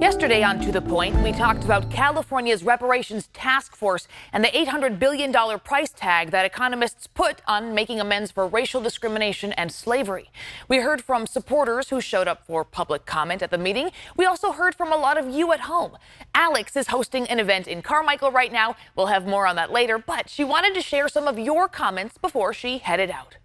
Yesterday on To The Point, we talked about California's reparations task force and the $800 billion price tag that economists put on making amends for racial discrimination and slavery. We heard from supporters who showed up for public comment at the meeting. We also heard from a lot of you at home. Alex is hosting an event in Carmichael right now. We'll have more on that later, but she wanted to share some of your comments before she headed out.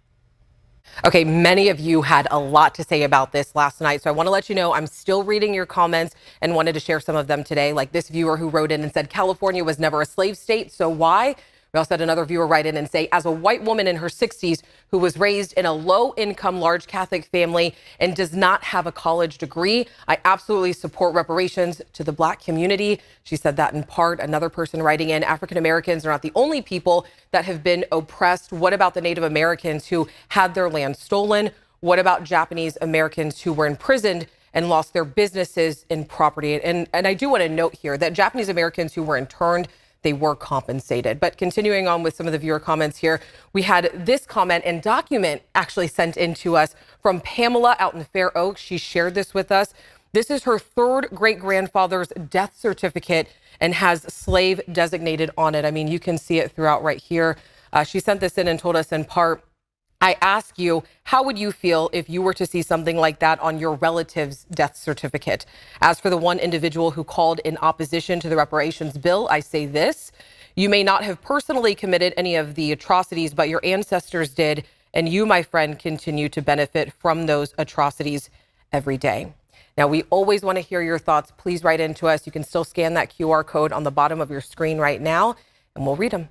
Okay, many of you had a lot to say about this last night, so I want to let you know I'm still reading your comments and wanted to share some of them today, like this viewer who wrote in and said California was never a slave state, so why? We also had another viewer write in and say, as a white woman in her 60s who was raised in a low-income, large Catholic family and does not have a college degree, I absolutely support reparations to the Black community. She said that in part. Another person writing in, African Americans are not the only people that have been oppressed. What about the Native Americans who had their land stolen? What about Japanese Americans who were imprisoned and lost their businesses and property? And I do want to note here that Japanese Americans who were interned, they were compensated. But continuing on with some of the viewer comments here, we had this comment and document actually sent in to us from Pamela out in Fair Oaks. She shared this with us. This is her third great-grandfather's death certificate and has slave designated on it. I mean, you can see it throughout right here. She sent this in and told us in part, I ask you, how would you feel if you were to see something like that on your relative's death certificate? As for the one individual who called in opposition to the reparations bill, I say this: you may not have personally committed any of the atrocities, but your ancestors did, and you, my friend, continue to benefit from those atrocities every day. Now, we always want to hear your thoughts. Please write into us. You can still scan that QR code on the bottom of your screen right now, and we'll read them.